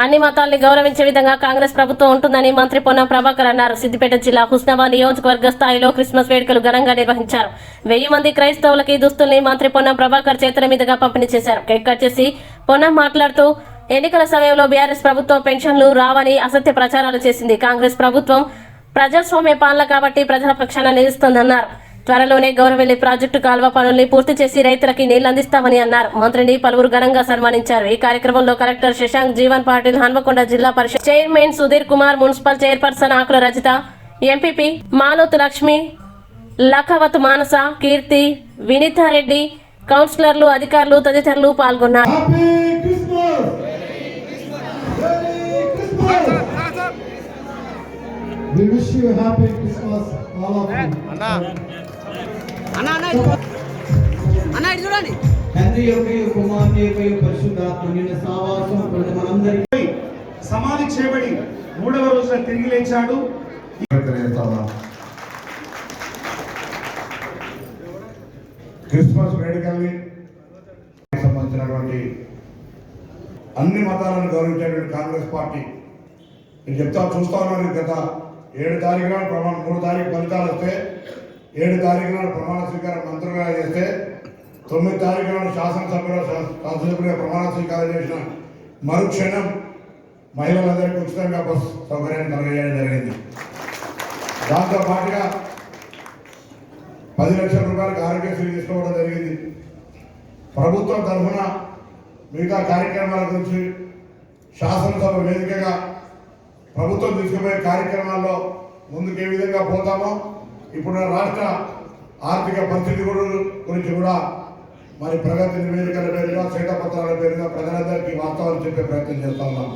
అన్ని మతాల్ని గౌరవించే విధంగా కాంగ్రెస్ ప్రభుత్వం ఉంటుందని మంత్రి పొన్నం ప్రభాకర్ అన్నారు. సిద్దిపేట జిల్లా హుస్నాబాద్ నియోజకవర్గ స్థాయిలో క్రిస్మస్ వేడుకలు ఘనంగా నిర్వహించారు. 1000 మంది క్రైస్తవులకి దుస్తుల్ని మంత్రి పొన్నం ప్రభాకర్ చేతుల మీదుగా పంపిణీ చేశారు. కేక్ కట్ చేసి పొన్నం మాట్లాడుతూ ఎన్నికల సమయంలో బీఆర్ఎస్ ప్రభుత్వం పెన్షన్లు రావని అసత్య ప్రచారాలు చేసింది. కాంగ్రెస్ ప్రభుత్వం ప్రజాస్వామ్య పాలన కాబట్టి ప్రజల పక్షాన నిలుస్తుందన్నారు. త్వరలోనే గౌరవెల్లి ప్రాజెక్టు కాల్వ పనుల్ని పూర్తి చేసి రైతులకి నీళ్లు అందిస్తామని అన్నారు. మంత్రిని పలువురు ఘనంగా సన్మానించారు. ఈ కార్యక్రమంలో collector Shashank, Jeevan Patil, Hanmakonda Zilla Parishad chairman Sudheer Kumar, municipal chairperson Akula Rajitha, MPP Malothu Lakshmi, Lakhavat Manasa, Keerthi, Vineetha Reddy, కౌన్సిలర్లు, అధికారులు తదితరులు పాల్గొన్నారు. We wish you a happy Christmas, all of you. అన్న ఇటు చూడండి. తండ్రి యొక్క కుమారుని యొక్క పరిశుద్ధాత్మ సావాసం మనందరికీ సమాధి చేయబడి 3వ రోజున తిరిగి లేచాడు. క్రిస్మస్ వేడుకల్ని సంబంధించినటువంటి అన్ని మతాలను గౌరవించేటువంటి కాంగ్రెస్ పార్టీ నేను చూస్తా ఉన్నాను. గత 7 తారీఖున 3 తారీఖు ఫలితాలు వస్తే 7 తారీఖున ప్రమాణ స్వీకారం మంత్రులుగా చేస్తే 9 తారీఖున శాసనసభ్యులుగా ప్రమాణ స్వీకారం చేసిన మరుక్షణం మహిళలందరికీ ఉచితంగా బస్ సౌకర్యాన్ని కలగజేయడం జరిగింది. దాంతో పాటుగా 10 లక్షల రూపాయలకు ఆరోగ్యశ్రీ తీసుకోవడం జరిగింది. ప్రభుత్వం తరఫున మిగతా కార్యక్రమాల గురించి శాసనసభ వేదికగా ప్రభుత్వం తీసుకుపోయే కార్యక్రమాల్లో ముందుకు ఏ విధంగా పోతామో ఇప్పుడు రాష్ట్ర ఆర్థిక పరిస్థితి గురించి కూడా మరి ప్రగతి నివేదికల పేరుగా శ్వేతపత్రాల పేరుగా ప్రజలందరికీ వాస్తవాలు చెప్పే ప్రయత్నం చేస్తా ఉన్నాం.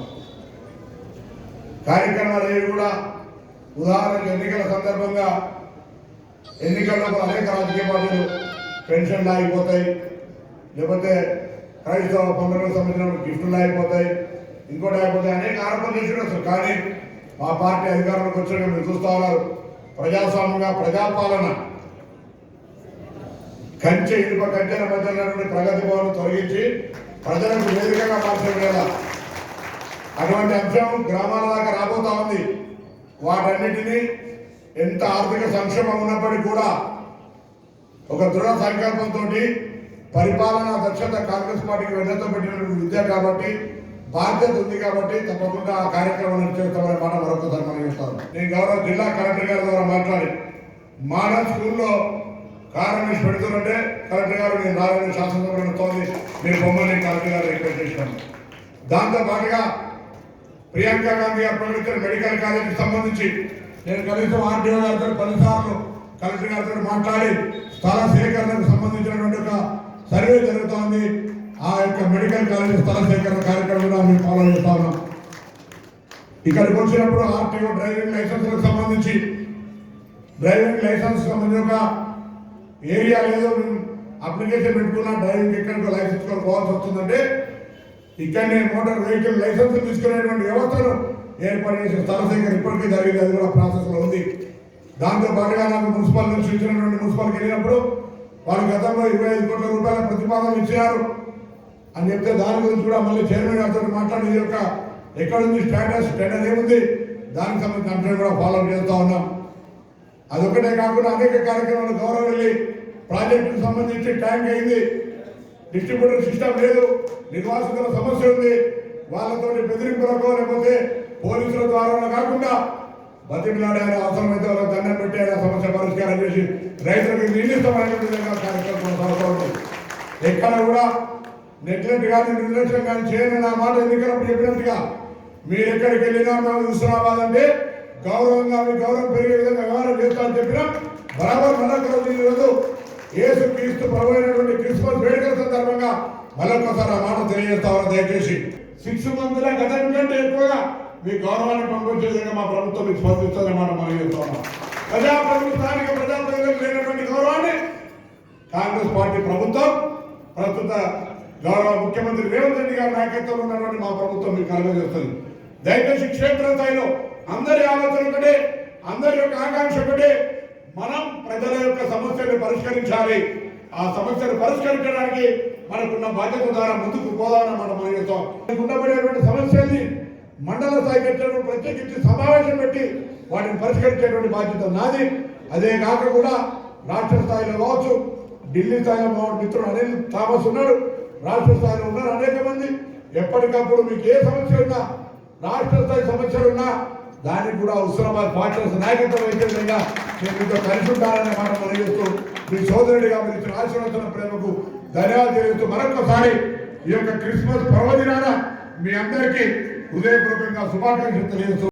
కార్యక్రమాలు ఏవి కూడా ఉదాహరణకు ఎన్నికల సందర్భంగా ఎన్నికల్లో అనేక రాజకీయ పార్టీలు పెన్షన్లు ఆగిపోతాయి, లేకపోతే క్రైస్తవ పండుగలకు సంబంధించిన గిఫ్టులు ఆగిపోతాయి, ఇంకోటి అయిపోతే అనేక ఆరోపణలు చేసిన. కానీ మా పార్టీ అధికారంలోకి వచ్చాక మీరు చూస్తా ఉన్నారు. ప్రజాస్వామ్యంగా ప్రజాపాలన ఇనుప కంచెల మధ్య ప్రగతి భవన్ తొలగించి ప్రజలకు వేదికగా మార్చడం లేదా అటువంటి అంశం గ్రామాల దాకా రాబోతా ఉంది. వాటన్నిటినీ ఎంత ఆర్థిక సంక్షేమం ఉన్నప్పటికీ కూడా ఒక దృఢ సంకల్పంతో పరిపాలనా దక్షత కాంగ్రెస్ పార్టీకి వెన్నతో పెట్టినటువంటి విద్య కాబట్టి బాధ్యత ఉంది కాబట్టి తప్పకుండా ఆ కార్యక్రమాన్ని చేస్తామని మాట మరొకసారి మనం చెప్తాను. నేను గౌరవ జిల్లా కలెక్టర్ గారి ద్వారా మాట్లాడి మానవ్ స్కూల్లో కారణం పెడుతుంటే కలెక్టర్ గారు నేను రాలని శాసనసభలో తోంది మీరు బొమ్మని కలెక్టర్ గారు రిక్వెస్ట్ చేసినాను. దాంతో పాటుగా ప్రియాంక గాంధీ గారు ప్రకటించిన మెడికల్ కాలేజీకి సంబంధించి నేను కనీసం ఆర్టీఓ గారితో 10 సార్లు కలెక్టర్ గారితో మాట్లాడి స్థల సేకరణకు సంబంధించినటువంటి ఒక సర్వే జరుగుతోంది. ఆ యొక్క మెడికల్ కాలేజ్ స్థల సేకరణ కార్యక్రమం మేము ఫాలో చేస్తా ఉన్నాం. ఇక్కడికి వచ్చినప్పుడు ఆర్టీఓ డ్రైవింగ్ లైసెన్స్లకు సంబంధించి ఒక ఏరియా లేదో అప్లికేషన్ పెట్టుకున్నా డ్రైవింగ్ ఎక్కడికో లైసెన్స్ పోవాల్సి వస్తుందంటే ఇక్కడ నేను మోటార్ వెహికల్ లైసెన్స్ తీసుకునేటువంటి వ్యవస్థను ఏర్పాటు చేసిన స్థల సేకరణ ఇప్పటికీ జరిగింది. అది కూడా ప్రాసెస్లో ఉంది. దాంతో పాటుగా నాకు మున్సిపల్ నుంచి ఇచ్చినటువంటి మున్సిపల్కి వెళ్ళినప్పుడు వాళ్ళు గతంలో 25 కోట్ల రూపాయల ప్రతిపాదన ఇచ్చారు అని చెప్తే దాని గురించి కూడా మళ్ళీ చైర్మన్ గారితో మాట్లాడి యొక్క ఎక్కడుంది స్టేటస్ టెండర్ ఏముంది దానికి సంబంధించిన అంశాలు కూడా ఫాలో చేస్తూ ఉన్నాం. అదొకటే కాకుండా అనేక కార్యక్రమాలు గౌరవెల్లి ప్రాజెక్టుకు సంబంధించి ట్యాంక్ అయింది, డిస్ట్రిబ్యూటర్ సిస్టమ్ లేదు, నిర్వాసితుల సమస్య ఉంది. వాళ్ళతో బెదిరింపులకో లేకపోతే పోలీసుల ద్వారా కాకుండా బతిమిలాడారు, అవసరమైతే వాళ్ళకి దండం పెట్టి ఆ సమస్య పరిష్కారం చేసి రైతులకు నిర్దిష్టమైన విధంగా కార్యక్రమం కొనసాగుతూ ఉంది. ఎక్కడ కూడా నెగ్లెక్ట్ కానీ నిర్లక్ష్యం కానీ చేయని నా మాట ఎన్నికలప్పుడు చెప్పినట్టుగా మీరు ఎక్కడికి వెళ్ళినా మేము హుస్నాబాద్ అంటే గౌరవంగా మీ గౌరవం పెరిగే విధంగా వ్యవహారం చేస్తామని చెప్పినా బరాబర్ మరొక ఈరోజు యేసు క్రీస్తు ప్రభు అయినటువంటి క్రిస్మస్ వేడుకల సందర్భంగా మరొకసారి ఆ మాట తెలియజేస్తా ఉన్నా. దయచేసి 6 మంత్ల గతం కంటే ఎక్కువగా మీ గౌరవాన్ని పంపించే విధంగా మా ప్రభుత్వం మీకు స్పందిస్తుందనే మాట మనం చేస్తా ఉన్నాం. స్థానిక ప్రజాప్రతినిధులకు లేనటువంటి గౌరవాన్ని కాంగ్రెస్ పార్టీ ప్రభుత్వం ప్రస్తుత గౌరవ ముఖ్యమంత్రి రేవంత్ రెడ్డి గారి నాయకత్వంలో ఉన్నటువంటి మా ప్రభుత్వం మీకు కలుగజేస్తుంది. దయచేసి క్షేత్ర స్థాయిలో అందరి ఆలోచన ఒకటే, అందరి యొక్క ఆకాంక్ష ఒకటే, మనం ప్రజల యొక్క సమస్యలు పరిష్కరించాలి. ఆ సమస్యను పరిష్కరించడానికి మనకున్న బాధ్యత ద్వారా ముందుకు పోదామని మనం చేస్తాం. ఉండబడేటువంటి సమస్యల్ని మండల స్థాయికి వచ్చినప్పుడు ప్రత్యేకించి సమావేశం పెట్టి వాటిని పరిష్కరించేటువంటి బాధ్యత నాది. అదే కాక కూడా రాష్ట్ర స్థాయిలో కావచ్చు, ఢిల్లీ స్థాయిలో మా మిత్రుడు అనిల్ థామస్ ఉన్నాడు, రాష్ట్ర స్థాయిలో ఉన్నారు అనేక మంది. ఎప్పటికప్పుడు మీకు ఏ సమస్య ఉన్నా, రాష్ట్ర స్థాయి సమస్యలు ఉన్నా దానికి కూడా హుస్నాబాద్ పార్టీస్ నాయకత్వం అయితే విధంగా నేను మీతో కలిసి ఉంటాననే మాట తెలియజేస్తూ మీ సోదరుడిగా మీరు ఇచ్చిన ఆశీర్వచన ప్రేమకు ధన్యవాదాలు తెలియజేస్తూ మరొకసారి ఈ యొక్క క్రిస్మస్ పర్వదినాన మీ అందరికీ హృదయపూర్వకంగా శుభాకాంక్షలు తెలియజేస్తూ